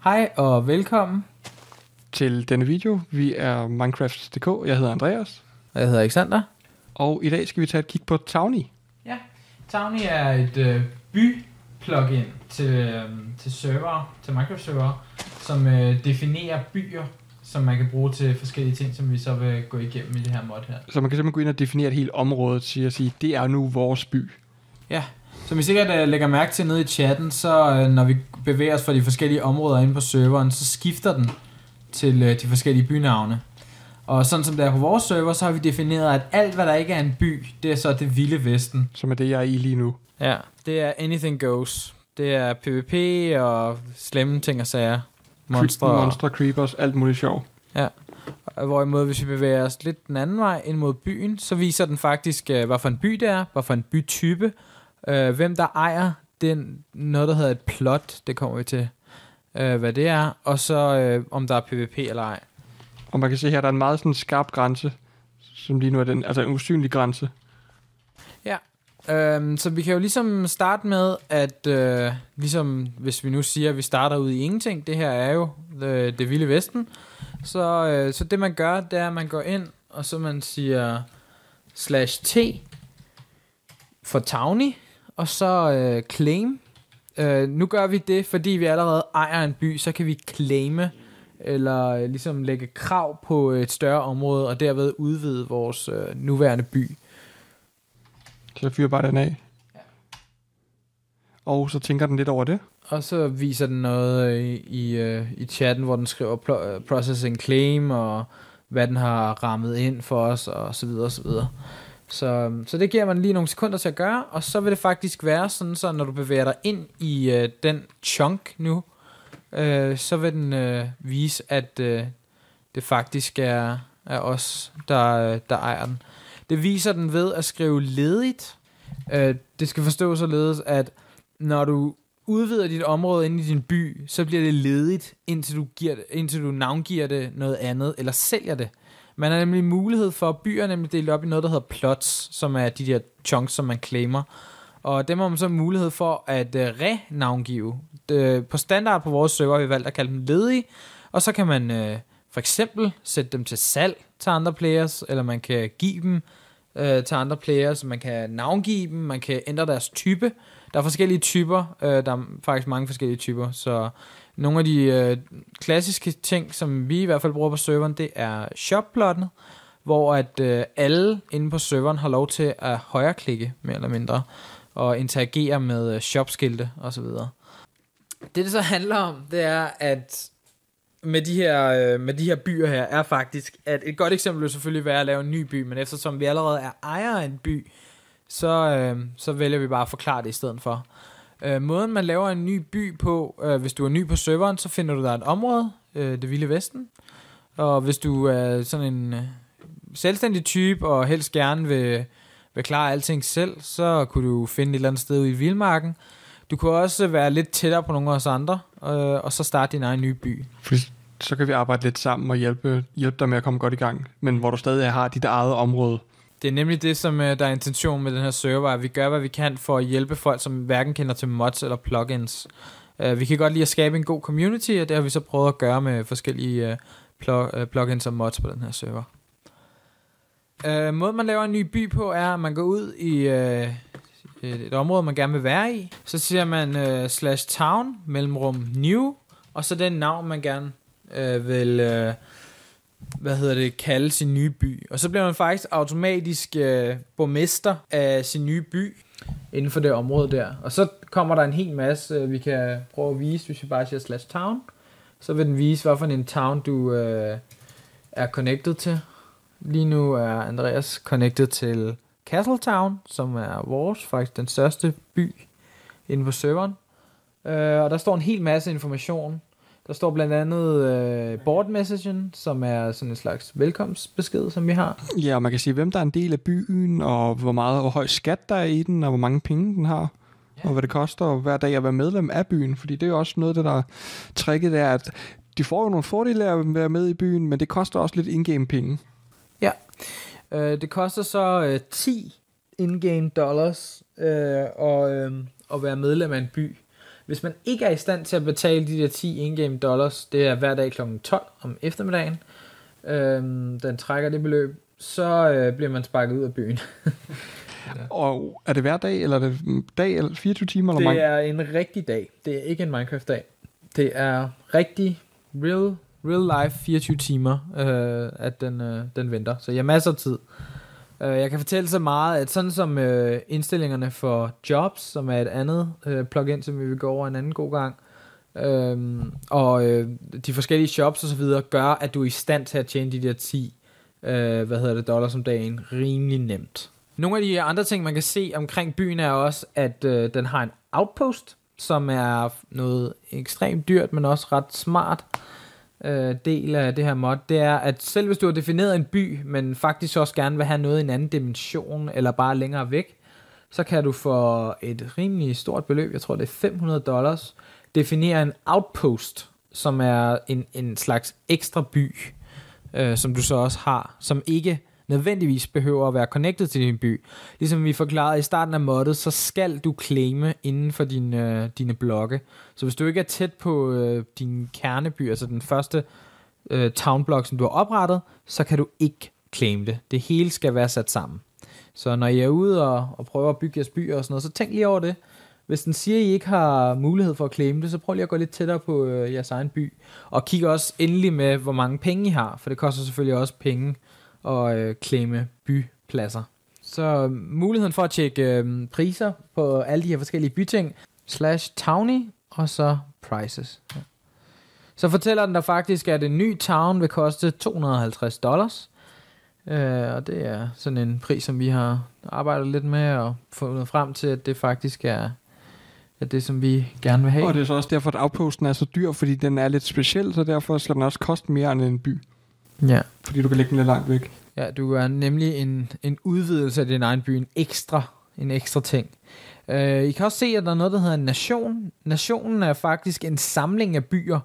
Hej og velkommen til denne video. Vi er Minecraft.dk. Jeg hedder Andreas. Og jeg hedder Alexander. Og i dag skal vi tage et kig på Towny. Ja, Towny er et by-plugin til server, til Minecraft-server, som definerer byer, som man kan bruge til forskellige ting, som vi så vil gå igennem i det her mod her. Så man kan simpelthen gå ind og definere et helt område til at sige, det er nu vores by. Ja, som vi sikkert lægger mærke til nede i chatten, så når vi bevæger os fra de forskellige områder inde på serveren, så skifter den til de forskellige bynavne. Og sådan som det er på vores server, så har vi defineret, at alt hvad der ikke er en by, det er så det vilde vesten. Som er det, jeg er i lige nu. Ja, det er anything goes. Det er PvP og slemme ting og sager. Monster, creepers, alt muligt sjov. Ja, hvorimod hvis vi bevæger os lidt den anden vej ind mod byen, så viser den faktisk, hvad for en by det er, hvad for en bytype, hvem der ejer den, noget der hedder et plot, det kommer vi til, hvad det er, og så om der er PvP eller ej. Og man kan se her, der er en meget sådan skarp grænse, som lige nu er den, altså en usynlig grænse. Ja, så vi kan jo ligesom starte med, at ligesom hvis vi nu siger, at vi starter ud i ingenting, det her er jo det vilde vesten, så det man gør, det er, at man går ind, og så man siger /t for Towny, og så claim. Nu gør vi det, fordi vi allerede ejer en by, så kan vi claime, eller ligesom lægge krav på et større område, og derved udvide vores nuværende by. Så jeg fyrer bare den af. Ja. Og så tænker den lidt over det. Og så viser den noget i chatten, hvor den skriver processing claim, og hvad den har rammet ind for os, og så videre, og så videre. Så det giver man lige nogle sekunder til at gøre, og så vil det faktisk være sådan, så når du bevæger dig ind i den chunk nu, så vil den vise, at det faktisk er os, der ejer den. Det viser den ved at skrive ledigt. Det skal forstås således, at når du udvider dit område inde i din by, så bliver det ledigt, indtil du navngiver det noget andet, eller sælger det. Man har nemlig mulighed for, byer nemlig delt op i noget, der hedder plots, som er de der chunks, som man claimer. Og dem har man så mulighed for at renavngive. På standard på vores server har vi valgt at kalde dem ledige, og så kan man for eksempel sætte dem til salg til andre players, eller man kan give dem til andre players, man kan navngive dem, man kan ændre deres type. Der er forskellige typer, der er faktisk mange forskellige typer, så nogle af de klassiske ting, som vi i hvert fald bruger på serveren, det er shop-plottet, hvor at alle inde på serveren har lov til at højreklikke, mere eller mindre, og interagere med shopskilte osv. Det så handler om, det er, at med de her byer her, er faktisk, at et godt eksempel vil selvfølgelig være at lave en ny by, men eftersom vi allerede er ejere af en by, så vælger vi bare at forklare det i stedet for. Måden man laver en ny by på, hvis du er ny på serveren, så finder du der et område, det vilde vesten, og hvis du er sådan en selvstændig type, og helst gerne vil klare alting selv, så kunne du finde et eller andet sted ude i vildmarken. Du kunne også være lidt tættere på nogle af os andre, og så starte din egen nye by. Så kan vi arbejde lidt sammen og hjælpe dig med at komme godt i gang, men hvor du stadig har dit eget område. Det er nemlig det, som der er intention med den her server, at vi gør, hvad vi kan for at hjælpe folk, som hverken kender til mods eller plugins. Vi kan godt lide at skabe en god community, og det har vi så prøvet at gøre med forskellige plugins og mods på den her server. Måden man laver en ny by på, er, at man går ud i et område, man gerne vil være i. Så siger man /town mellemrum new, og så den navn, man gerne vil kalde sin nye by. Og så bliver man faktisk automatisk borgmester af sin nye by inden for det område der. Og så kommer der en hel masse, vi kan prøve at vise, hvis vi bare siger /town. Så vil den vise, hvad for en town du er connected til. Lige nu er Andreas connected til Castletown, som er vores, faktisk den største by inde på serveren. Og der står en hel masse information. Der står blandt andet board messagen, som er sådan en slags velkomstbesked, som vi har. Ja, og man kan sige, hvem der er en del af byen, og hvor høj skat der er i den, og hvor mange penge den har, ja. Og hvad det koster hver dag at være medlem af byen. Fordi det er jo også noget, det der tricket er, at de får jo nogle fordele af at være med i byen, men det koster også lidt in-game penge. Ja, det koster så 10 in-game dollars at være medlem af en by. Hvis man ikke er i stand til at betale de der 10 in-game dollars, det er hver dag kl. 12 om eftermiddagen, den trækker det beløb, så bliver man sparket ud af byen. Og er det hver dag, eller er det dag, eller 24 timer? Eller det er en rigtig dag. Det er ikke en Minecraft-dag. Det er rigtig real life 24 timer, at den venter. Så jeg har masser af tid. Jeg kan fortælle så meget, at sådan som indstillingerne for jobs, som er et andet plugin, som vi vil gå over en anden god gang, og de forskellige shops og så videre, gør, at du er i stand til at tjene de der 10 dollars om dagen rimelig nemt. Nogle af de andre ting, man kan se omkring byen, er også, at den har en outpost, som er noget ekstremt dyrt, men også ret smart del af det her mod. Det er, at selv hvis du har defineret en by, men faktisk også gerne vil have noget i en anden dimension, eller bare længere væk, så kan du for et rimelig stort beløb, jeg tror det er $500, definere en outpost, som er en slags ekstra by, som du så også har, som ikke nødvendigvis behøver at være connected til din by. Ligesom vi forklarede i starten af moddet, så skal du claime inden for dine blokke. Så hvis du ikke er tæt på din kerneby, altså den første townblock, som du har oprettet, så kan du ikke claime det. Det hele skal være sat sammen. Så når I er ude og prøver at bygge jeres byer og sådan noget, så tænk lige over det. Hvis den siger, at I ikke har mulighed for at claime det, så prøv lige at gå lidt tættere på jeres egen by. Og kig også endelig med, hvor mange penge I har, for det koster selvfølgelig også penge og claime bypladser. Så muligheden for at tjekke priser på alle de her forskellige byting, /towny, og så prices. Ja. Så fortæller den der faktisk, at en ny town vil koste $250. Og det er sådan en pris, som vi har arbejdet lidt med og fundet frem til, at det faktisk er det, som vi gerne vil have. Og det er så også derfor, at outposten er så dyr, fordi den er lidt speciel, så derfor skal den også koste mere end en by. Ja. Fordi du kan lægge den lidt langt væk. Ja, du er nemlig en udvidelse af din egen by, en ekstra ting. I kan også se, at der er noget, der hedder en nation. Nationen er faktisk en samling af byer.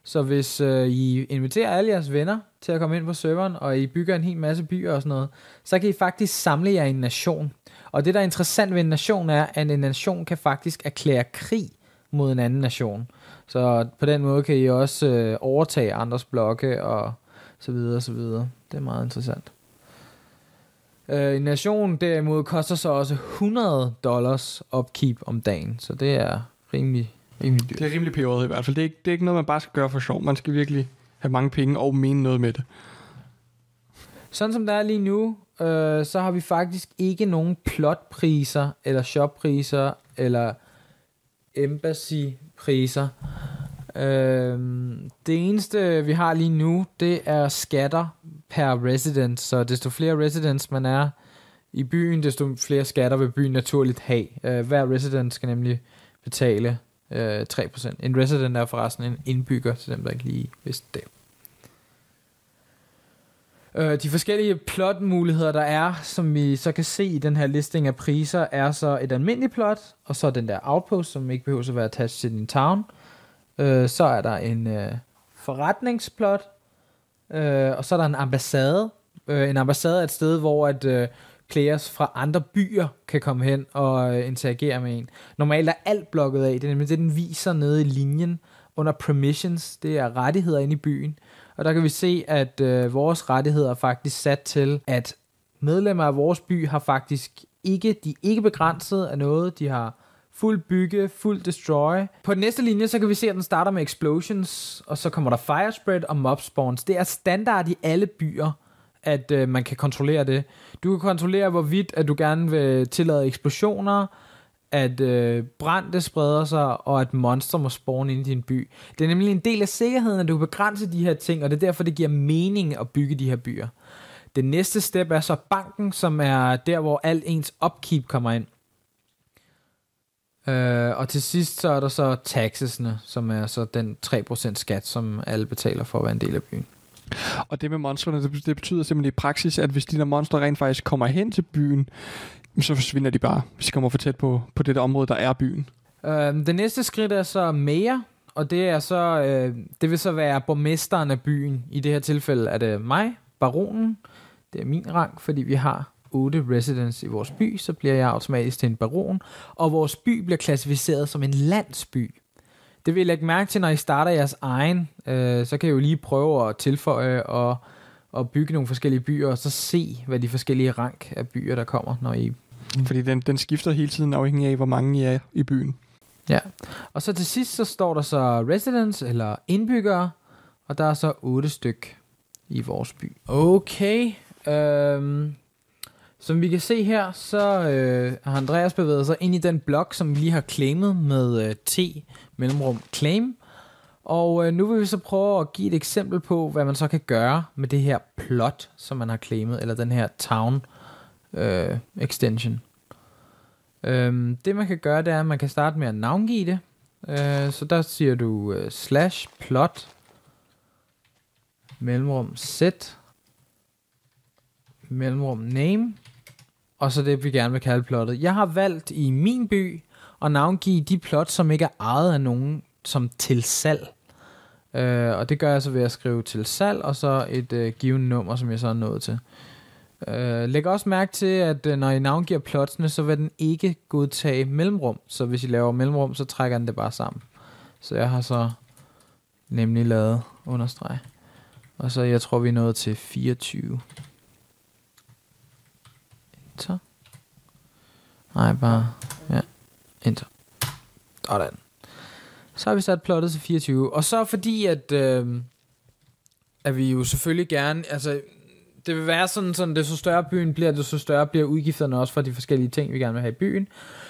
Så hvis I inviterer alle jeres venner til at komme ind på serveren, og I bygger en hel masse byer og sådan noget, så kan I faktisk samle jer i en nation. Og det, der er interessant ved en nation, er, at en nation kan faktisk erklære krig mod en anden nation. Så på den måde kan I også overtage andres blokke og så videre og så videre. Det er meget interessant. En nation derimod koster så også $100 upkeep om dagen, så det er rimelig dyrt. Det er rimelig peberet i hvert fald. Det er ikke noget, man bare skal gøre for sjov. Man skal virkelig have mange penge og mene noget med det. Sådan som der er lige nu, så har vi faktisk ikke nogen plotpriser, eller shoppriser, eller embassy-priser. Det eneste, vi har lige nu, det er skatter per resident. Så desto flere residents man er i byen, desto flere skatter vil byen naturligt have. Hver resident skal nemlig betale 3%. En resident er forresten en indbygger, til dem, der ikke lige vidste det. De forskellige plotmuligheder, der er, som vi så kan se i den her listing af priser, er så et almindeligt plot, og så den der outpost, som ikke behøver at være attached til din town. Så er der en forretningsplot, og så er der en ambassade. En ambassade er et sted, hvor at players fra andre byer kan komme hen og interagere med en. Normalt er alt blokket af. Det er nemlig det, den viser nede i linjen under permissions. Det er rettigheder inde i byen. Og der kan vi se, at vores rettigheder er faktisk sat til, at medlemmer af vores by har faktisk de er ikke begrænset af noget. De har fuld bygge, fuld destroy. På den næste linje, så kan vi se, at den starter med explosions, og så kommer der fire spread og mob spawns. Det er standard i alle byer, at man kan kontrollere det. Du kan kontrollere, hvorvidt at du gerne vil tillade eksplosioner, at brand spreder sig, og at monster må spawne ind i din by. Det er nemlig en del af sikkerheden, at du kan begrænse de her ting, og det er derfor, det giver mening at bygge de her byer. Det næste step er så banken, som er der, hvor alt ens upkeep kommer ind. Og til sidst så er der så taxesne, som er så den 3% skat, som alle betaler for at være en del af byen. Og det med monstrene, det betyder simpelthen i praksis, at hvis de der monstre rent faktisk kommer hen til byen, så forsvinder de bare, hvis de kommer for tæt på det der område, der er byen. Det næste skridt er så mayor, og det er så det vil så være borgmesteren af byen. I det her tilfælde er det mig, baronen. Det er min rang, fordi vi har 8 residents i vores by, så bliver jeg automatisk til en baron, og vores by bliver klassificeret som en landsby. Det vil I lægge mærke til, når I starter jeres egen. Så kan I jo lige prøve at tilføje og bygge nogle forskellige byer, og så se, hvad de forskellige rank af byer, der kommer, når I... Fordi den skifter hele tiden afhængig af, hvor mange I er i byen. Ja, og så til sidst, så står der så residents, eller indbyggere, og der er så 8 styk i vores by. Okay, som vi kan se her, så har Andreas bevæget sig ind i den blok, som vi lige har claimet med T mellemrum claim. Og nu vil vi så prøve at give et eksempel på, hvad man så kan gøre med det her plot, som man har claimet, eller den her town extension. Det man kan gøre, det er, at man kan starte med at navngive det. Så der siger du /plot mellemrum set mellemrum name, og så det vi gerne vil kalde plottet. Jeg har valgt i min by at navngive de plot, som ikke er ejet af nogen, som til salg. Og det gør jeg så ved at skrive til salg, og så et givet nummer, som jeg så er nået til. Læg også mærke til, at når I navngiver plotsene, så vil den ikke godtage mellemrum. Så hvis I laver mellemrum, så trækker den det bare sammen. Så jeg har så nemlig lavet understreg. Og så jeg tror, vi er nået til 24. Enter. Nej, bare... Ja. Enter. Sådan. Så har vi sat plottet til 24. Og så fordi, at vi jo selvfølgelig gerne... Altså, det vil være sådan det så større byen bliver, det så større bliver udgifterne også for de forskellige ting, vi gerne vil have i byen.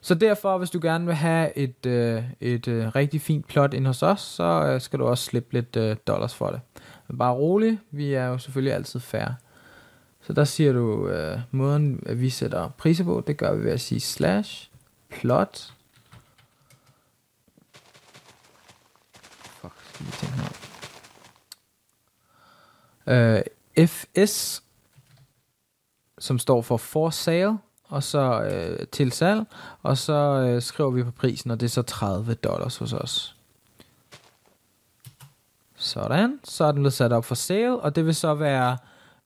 Så derfor, hvis du gerne vil have et rigtig fint plot ind hos os, så skal du også slippe lidt dollars for det. Men bare rolig, vi er jo selvfølgelig altid fair. Så der siger du, måden vi sætter priser på, det gør vi ved at sige /plot. Fuck, skal vi tænke her. FS, som står for sale, og så til salg, og så skriver vi på prisen, og det er så $30 hos os. Sådan, så er den blevet sat op for sale, og det vil så være,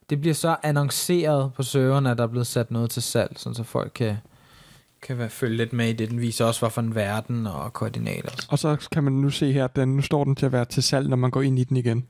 det bliver så annonceret på serveren, at der er blevet sat noget til salg, sådan så folk kan følge lidt med i det. Den viser også, hvad for en verden og koordinater. Og så kan man nu se her, at nu står den til at være til salg, når man går ind i den igen.